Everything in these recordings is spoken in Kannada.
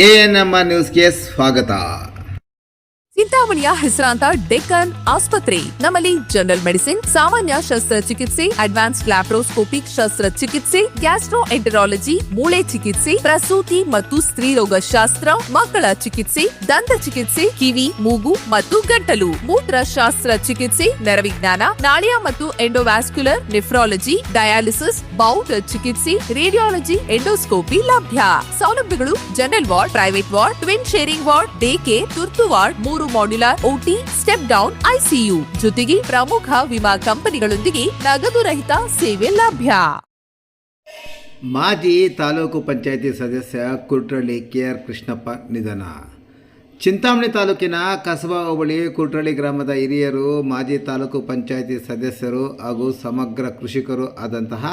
ANMR ನ್ಯೂಸ್ಗೆ ಸ್ವಾಗತ. ಚಿಂತಾಮಣಿಯ ಹೆಸರಾಂತ ಡೆಕ್ಕನ್ ಆಸ್ಪತ್ರೆ. ನಮ್ಮಲ್ಲಿ ಜನರಲ್ ಮೆಡಿಸಿನ್, ಸಾಮಾನ್ಯ ಶಸ್ತ್ರಚಿಕಿತ್ಸೆ, ಅಡ್ವಾನ್ಸ್ ಲ್ಯಾಪ್ರೋಸ್ಕೋಪಿಕ್ ಶಸ್ತ್ರಚಿಕಿತ್ಸೆ, ಗ್ಯಾಸ್ಟ್ರೋಎಂಟರಾಲಜಿ, ಮೂಳೆ ಚಿಕಿತ್ಸೆ, ಪ್ರಸೂತಿ ಮತ್ತು ಸ್ತ್ರೀರೋಗ ಶಾಸ್ತ್ರ, ಮಕ್ಕಳ ಚಿಕಿತ್ಸೆ, ದಂತ ಚಿಕಿತ್ಸೆ, ಕಿವಿ, ಮೂಗು ಮತ್ತು ಗಂಟಲು, ಮೂತ್ರಶಾಸ್ತ್ರ ಚಿಕಿತ್ಸೆ, ನರವಿಜ್ಞಾನ, ನಾಳಿಯ ಮತ್ತು ಎಂಡೋವ್ಯಾಸ್ಕ್ಯುಲರ್, ನೆಫ್ರಾಲಜಿ, ಡಯಾಲಿಸಿಸ್, ಬೌಲ್ ಚಿಕಿತ್ಸೆ, ರೇಡಿಯಾಲಜಿ, ಎಂಡೋಸ್ಕೋಪಿ ಲಭ್ಯ. ಸೌಲಭ್ಯಗಳು: general ward, private ward, twin sharing ward, day care, ತುರ್ತು ward, 3 modular OT, step down ICU, ಜೊತೆಗೆ ಪ್ರಮುಖ ವಿಮಾ ಕಂಪನಿಗಳೊಂದಿಗೆ ನಗದು ರಹಿತ ಸೇವೆ ಲಭ್ಯ. ಮಾಜಿ ತಾಲೂಕು ಪಂಚಾಯಿತಿ ಸದಸ್ಯ ಕುರ್ಟಳ್ಳಿ KR ಕೃಷ್ಣಪ್ಪ ನಿಧನ. ಚಿಂತಾಮಣಿ ತಾಲೂಕಿನ ಕಸಬಾ ಹೋಬಳಿ ಕುರ್ಟಳ್ಳಿ ಗ್ರಾಮದ ಹಿರಿಯರು, ಮಾಜಿ ತಾಲೂಕು ಪಂಚಾಯಿತಿ ಸದಸ್ಯರು ಹಾಗೂ ಸಮಗ್ರ ಕೃಷಿಕರು ಆದಂತಹ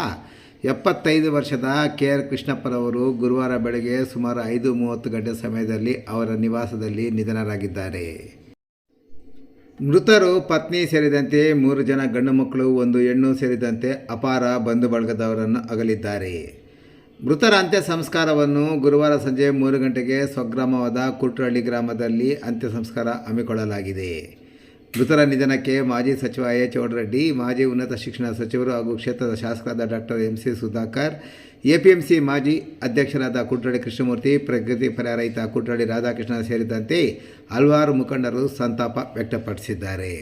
75 ವರ್ಷದ KR ಕೃಷ್ಣಪ್ಪರವರು ಗುರುವಾರ ಬೆಳಗ್ಗೆ ಸುಮಾರು 5:30 ಗಂಟೆ ಸಮಯದಲ್ಲಿ ಅವರ ನಿವಾಸದಲ್ಲಿ ನಿಧನರಾಗಿದ್ದಾರೆ. ಮೃತರು ಪತ್ನಿ ಸೇರಿದಂತೆ 3 ಜನ ಗಂಡು ಮಕ್ಕಳು, 1 ಹೆಣ್ಣು ಸೇರಿದಂತೆ ಅಪಾರ ಬಂಧು ಬಳಗದವರನ್ನು ಅಗಲಿದ್ದಾರೆ. ಮೃತರ ಅಂತ್ಯ ಸಂಸ್ಕಾರವನ್ನು ಗುರುವಾರ ಸಂಜೆ 3 ಗಂಟೆಗೆ ಸ್ವಗ್ರಾಮವಾದ ಕುರ್ಟಳ್ಳಿ ಗ್ರಾಮದಲ್ಲಿ ಅಂತ್ಯ ಸಂಸ್ಕಾರ ಹಮ್ಮಿಕೊಳ್ಳಲಾಗಿದೆ. ಮೃತರ ನಿಧನಕ್ಕೆ ಮಾಜಿ ಸಚಿವ H. ಚೌಡರೆಡ್ಡಿ, ಮಾಜಿ ಉನ್ನತ ಶಿಕ್ಷಣ ಸಚಿವರು ಹಾಗೂ ಕ್ಷೇತ್ರದ ಶಾಸಕರಾದ ಡಾಕ್ಟರ್ MC ಸುಧಾಕರ್, APMC ಮಾಜಿ ಅಧ್ಯಕ್ಷರಾದ ಕುರ್ಟಳ್ಳಿ ಕೃಷ್ಣಮೂರ್ತಿ, ಪ್ರಗತಿಪರ ರೈತ ಕುರ್ಟಳ್ಳಿ ರಾಧಾಕೃಷ್ಣ ಸೇರಿದಂತೆ ಹಲವಾರು ಮುಖಂಡರು ಸಂತಾಪ ವ್ಯಕ್ತಪಡಿಸಿದ್ದಾರೆ.